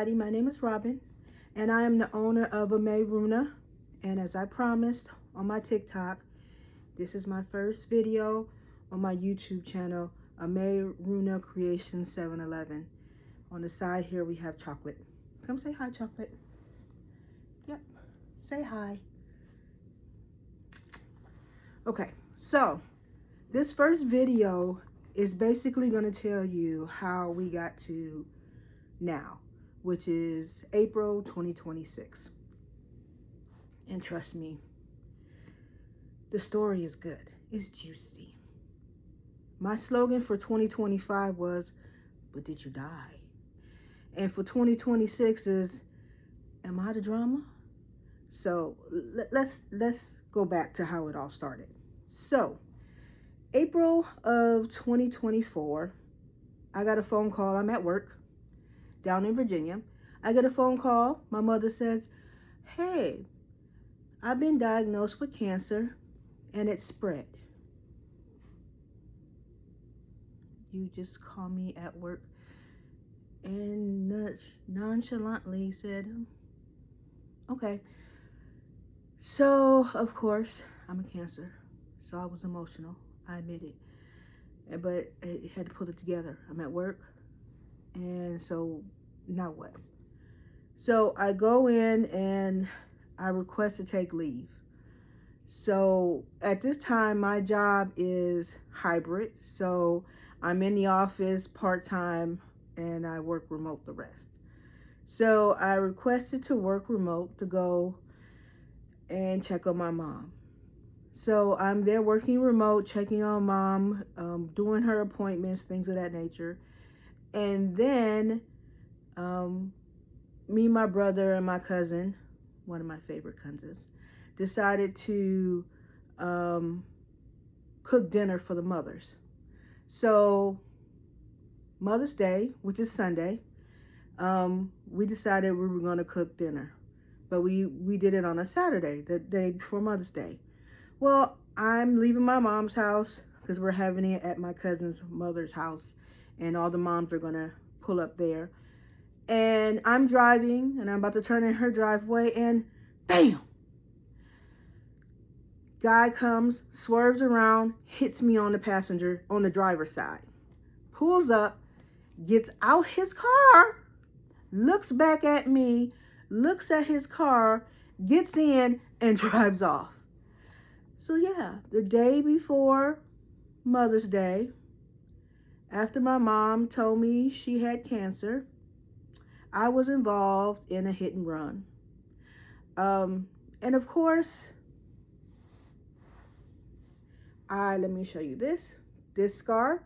everybody. My name is Robin, and I am the owner of Ame Runa. And as I promised on my TikTok, this is my first video on my YouTube channel, Ame Runa Creation 711. On the side here, we have Chocolate. Come say hi, Chocolate. Yep, say hi. Okay, so this first video is basically going to tell you how we got to now, which is April 2026. And trust me, the story is good. It's juicy. My slogan for 2025 was, but did you die? And for 2026 is, am I the drama? So let's go back to how it all started. So April of 2024, I got a phone call. I'm at work down in Virginia. I get a phone call. My mother says, hey, I've been diagnosed with cancer and it's spread. You just call me at work and nonchalantly said, okay. So, of course, I'm a cancer. So I was emotional. I admit it. But I had to put it together. I'm at work. And so, now what? So I go in and I request to take leave. So at this time, my job is hybrid. So I'm in the office part-time and I work remote the rest. So I requested to work remote to go and check on my mom. So I'm there working remote, checking on mom, doing her appointments, things of that nature. And then me, my brother, and my cousin, one of my favorite cousins, decided to cook dinner for the mothers. So Mother's Day, which is Sunday, we decided we were going to cook dinner. But we did it on a Saturday, the day before Mother's Day. Well, I'm leaving my mom's house because we're having it at my cousin's mother's house. And all the moms are going to pull up there. And I'm driving and I'm about to turn in her driveway and bam! Guy comes, swerves around, hits me on the driver's side. Pulls up, gets out his car, looks back at me, looks at his car, gets in, and drives off. So yeah, the day before Mother's Day, after my mom told me she had cancer, I was involved in a hit and run. And of course, let me show you this scar,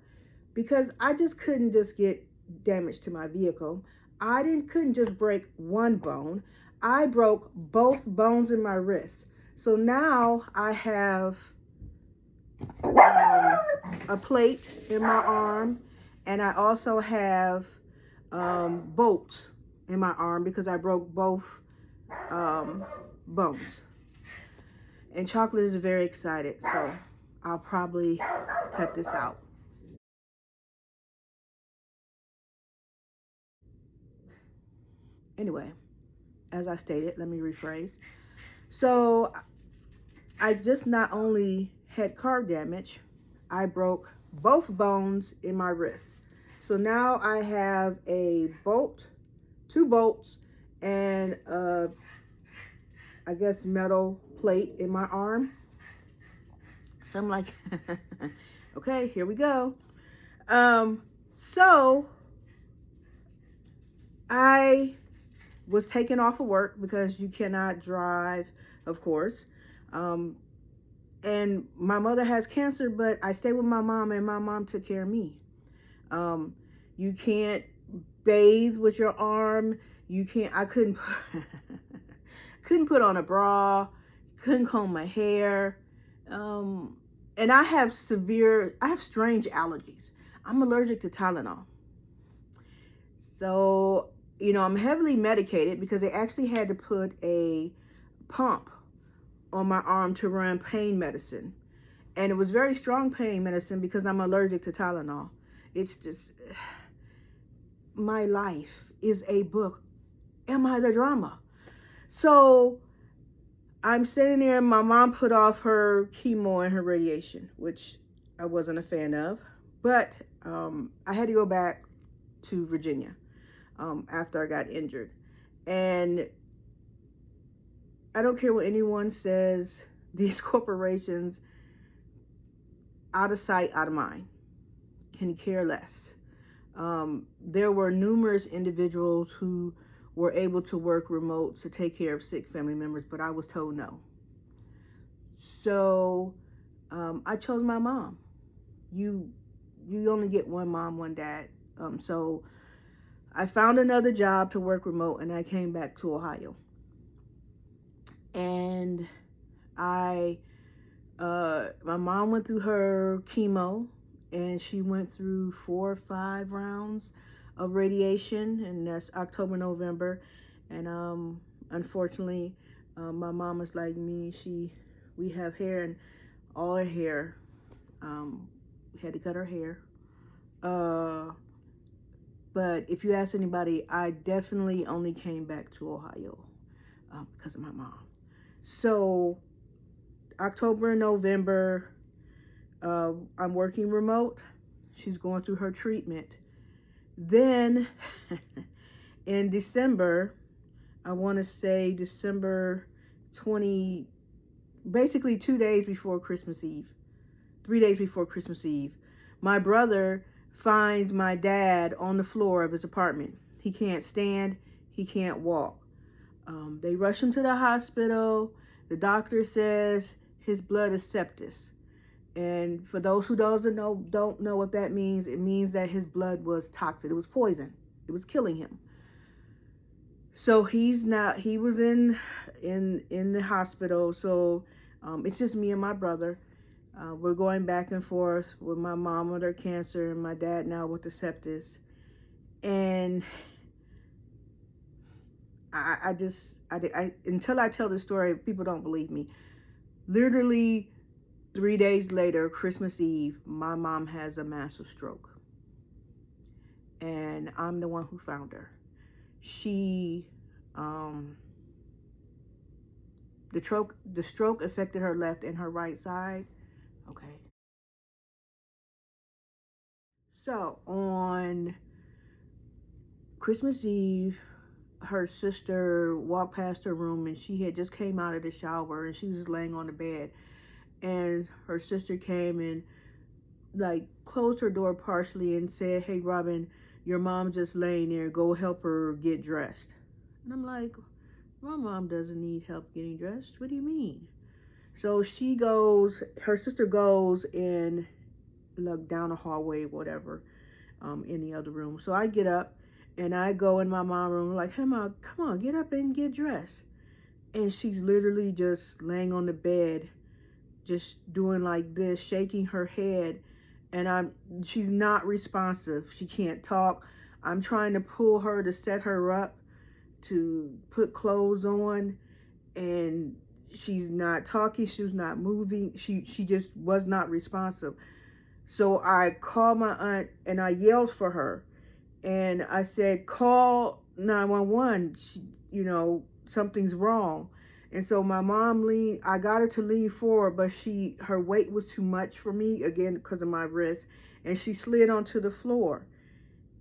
because I just couldn't just get damage to my vehicle. I couldn't just break one bone. I broke both bones in my wrist. So now I have a plate in my arm, and I also have bolts in my arm because I broke both bones. And Chocolate is very excited, so I'll probably cut this out. Anyway, as I stated, let me rephrase. So I just not only had car damage, I broke both bones in my wrist. So now I have a bolt, 2 bolts, and I guess metal plate in my arm. So I'm like, okay, here we go. So I was taken off of work because you cannot drive, of course. And my mother has cancer, but I stayed with my mom, and my mom took care of me. You can't bathe with your arm. I couldn't put on a bra, couldn't comb my hair. And I have strange allergies. I'm allergic to Tylenol. So, I'm heavily medicated because they actually had to put a pump on my arm to run pain medicine. And it was very strong pain medicine because I'm allergic to Tylenol. It's just, my life is a book Am I the drama? So I'm standing there, and my mom put off her chemo and her radiation, which I wasn't a fan of. But I had to go back to Virginia after I got injured. And I don't care what anyone says, these corporations, out of sight, out of mind, can care less. There were numerous individuals who were able to work remote to take care of sick family members, but I was told no. So I chose my mom. You only get one mom, one dad. So I found another job to work remote, and I came back to Ohio. And my mom went through her chemo, and she went through 4 or 5 rounds of radiation, and that's October, November. And unfortunately, my mom is like me. We have hair, and all her hair, we had to cut her hair. But if you ask anybody, I definitely only came back to Ohio because of my mom. So October and November, I'm working remote. She's going through her treatment. Then in December, I want to say December 20, basically 2 days before Christmas Eve, 3 days before Christmas Eve, my brother finds my dad on the floor of his apartment. He can't stand, he can't walk. They rush him to the hospital. The doctor says his blood is sepsis. And for those who don't know what that means, it means that his blood was toxic. It was poison. It was killing him. So he was in the hospital. So it's just me and my brother. We're going back and forth with my mom with her cancer and my dad now with the sepsis. And I until I tell the story, people don't believe me. Literally 3 days later, Christmas Eve, my mom has a massive stroke. And I'm the one who found her. The stroke affected her left and her right side. Okay. So on Christmas Eve, her sister walked past her room, and she had just came out of the shower, and she was laying on the bed. And her sister came and like closed her door partially and said, "Hey, Robin, your mom's just laying there. Go help her get dressed." And I'm like, my mom doesn't need help getting dressed. What do you mean? So her sister goes and look down the hallway, whatever, in the other room. So I get up and I go in my mom's room like, "Hey, Mom, come on, get up and get dressed." And she's literally just laying on the bed, just doing like this, shaking her head. And she's not responsive. She can't talk. I'm trying to pull her to set her up to put clothes on, and she's not talking. She's not moving. She just was not responsive. So I called my aunt and I yelled for her, and I said, "Call 911. Something's wrong." And so my mom I got her to lean forward, but her weight was too much for me, again, because of my wrist, and she slid onto the floor.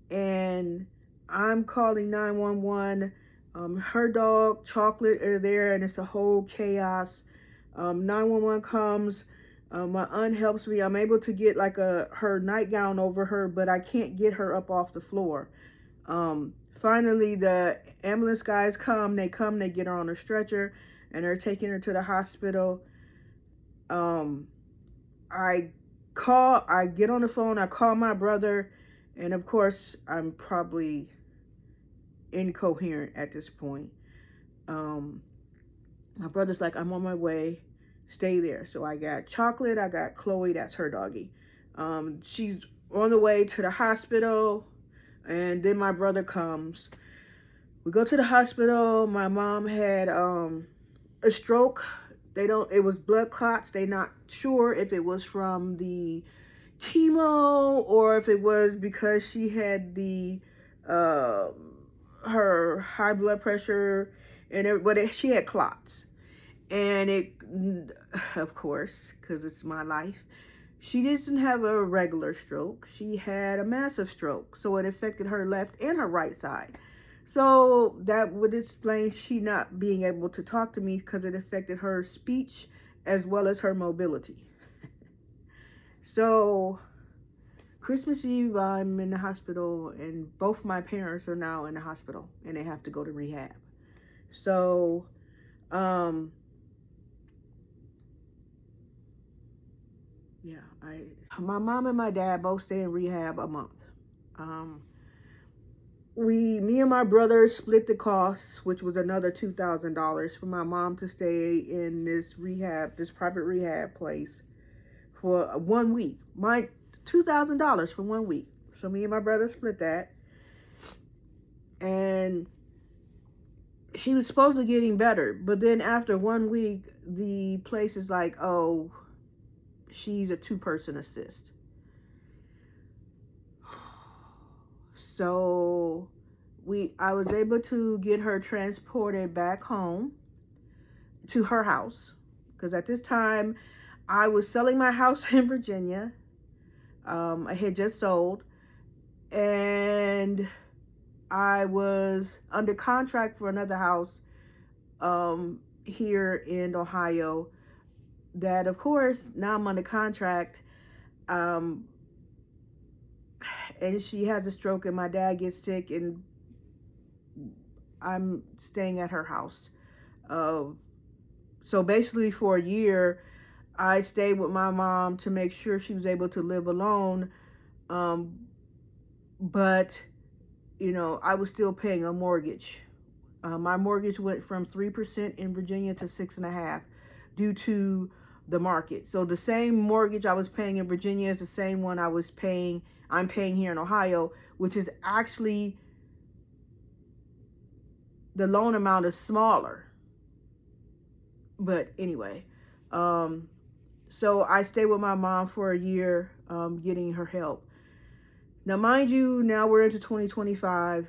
And I'm calling 911. Her dog, Chocolate, are there, and it's a whole chaos. 911 comes. My aunt helps me. I'm able to get like her nightgown over her, but I can't get her up off the floor. Finally, the ambulance guys come. They get her on a stretcher, and they're taking her to the hospital. I get on the phone. I call my brother, and of course, I'm probably incoherent at this point. My brother's like, "I'm on my way. Stay there." So I got Chocolate. I got Chloe. That's her doggy. She's on the way to the hospital, and then my brother comes. We go to the hospital. My mom had a stroke. It was blood clots. They're not sure if it was from the chemo or if it was because she had the her high blood pressure, and she had clots. And it, of course, because it's my life, she didn't have a regular stroke. She had a massive stroke. So it affected her left and her right side. So that would explain she not being able to talk to me, because it affected her speech as well as her mobility. So Christmas Eve, I'm in the hospital, and both my parents are now in the hospital, and they have to go to rehab. So, yeah, my mom and my dad both stay in rehab a month. Me and my brother split the costs, which was another $2,000 for my mom to stay in this private rehab place for 1 week. My $2,000 for 1 week. So me and my brother split that. And she was supposed to getting better, but then after 1 week, the place is like, oh, she's a 2-person assist. So I was able to get her transported back home to her house, because at this time I was selling my house in Virginia. I had just sold, and I was under contract for another house here in Ohio. That, of course, now I'm under contract. And she has a stroke, and my dad gets sick, and I'm staying at her house. So basically for a year, I stayed with my mom to make sure she was able to live alone. But, I was still paying a mortgage. My mortgage went from 3% in Virginia to 6.5% due to the market. So the same mortgage I was paying in Virginia is the same one I'm paying here in Ohio, which is actually, the loan amount is smaller. But anyway, so I stayed with my mom for a year, getting her help. Now, mind you, now we're into 2025.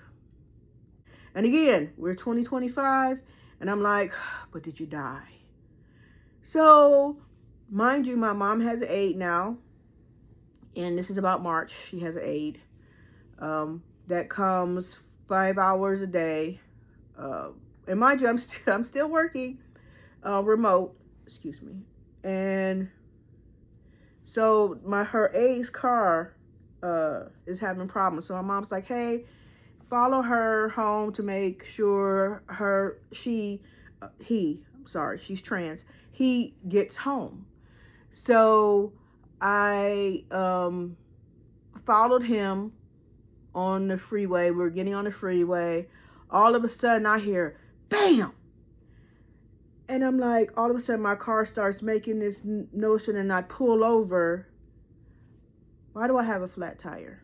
And again, we're 2025, and I'm like, but did you die? So, mind you, my mom has an aide now, and this is about March. She has an aide that comes 5 hours a day. And mind you, I'm still working remote. Excuse me. And so her aide's car is having problems. So my mom's like, hey, follow her home to make sure she's trans, he gets home. So I followed him on the freeway. We're getting on the freeway. All of a sudden I hear bam, and I'm like, all of a sudden my car starts making this notion, and I pull over. Why do I have a flat tire?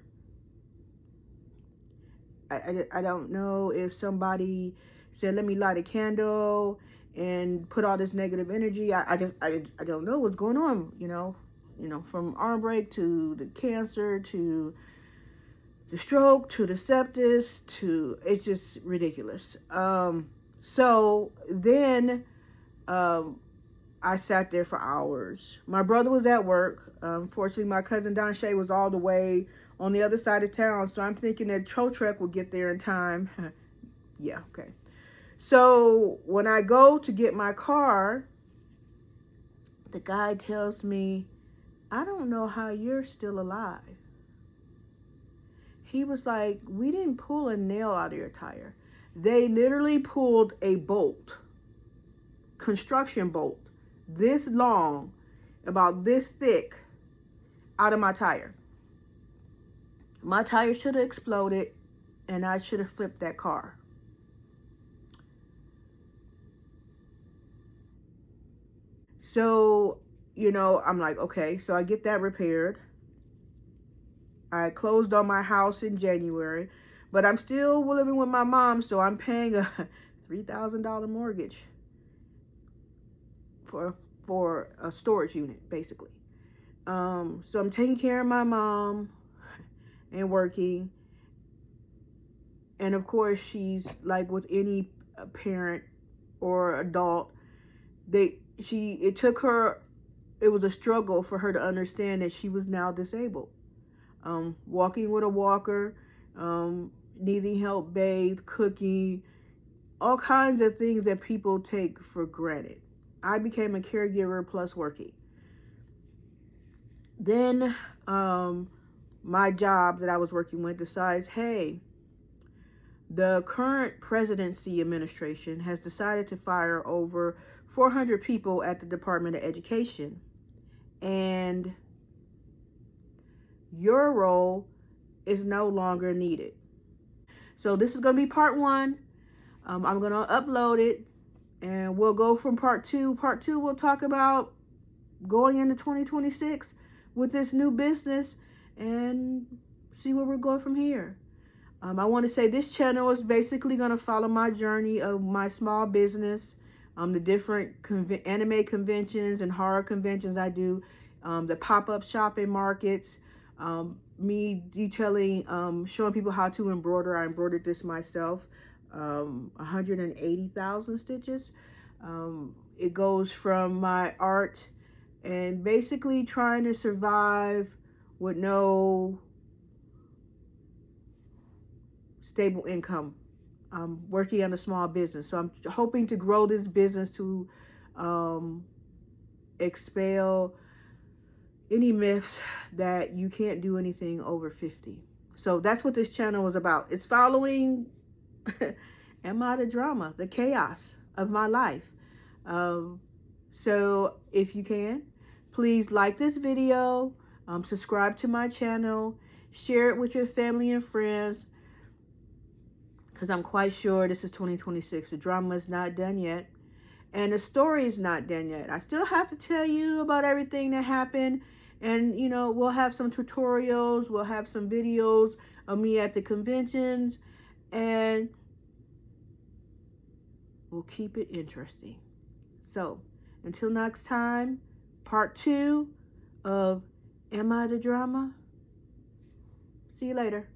I don't know if somebody said, let me light a candle and put all this negative energy. I don't know what's going on, from arm break to the cancer to the stroke to the sepsis to, it's just ridiculous. So then I sat there for hours. My brother was at work. Fortunately, my cousin Don Shay was all the way on the other side of town, so I'm thinking that tow truck will get there in time. Yeah, okay. So when I go to get my car, the guy tells me, I don't know how you're still alive. He was like, we didn't pull a nail out of your tire. They literally pulled a bolt, construction bolt, this long, about this thick, out of my tire. My tire should have exploded, and I should have flipped that car. So, I'm like, okay, so I get that repaired. I closed on my house in January, but I'm still living with my mom, so I'm paying a $3,000 mortgage for a storage unit, basically. So I'm taking care of my mom and working. And of course, she's like with any parent or adult, it took her, it was a struggle for her to understand that she was now disabled. Walking with a walker, needing help bathe, cooking, all kinds of things that people take for granted. I became a caregiver plus working. Then my job that I was working with decides, hey, the current presidency administration has decided to fire over 400 people at the Department of Education. And your role is no longer needed. So this is going to be part 1. I'm going to upload it and we'll go from part 2. Part 2, we'll talk about going into 2026 with this new business and see where we're going from here. I want to say this channel is basically going to follow my journey of my small business, the different anime conventions and horror conventions I do, the pop-up shopping markets, me detailing, showing people how to embroider. I embroidered this myself, 180,000 stitches. It goes from my art and basically trying to survive with no stable income. I'm working on a small business, so I'm hoping to grow this business to expel any myths that you can't do anything over 50. So that's what this channel is about. It's following Am I the Drama, the chaos of my life. So if you can, please like this video, subscribe to my channel, share it with your family and friends, because I'm quite sure this is 2026. The drama is not done yet, and the story is not done yet. I still have to tell you about everything that happened, and you know, we'll have some tutorials, we'll have some videos of me at the conventions, and we'll keep it interesting. So until next time, part 2 of Am I the Drama? See you later.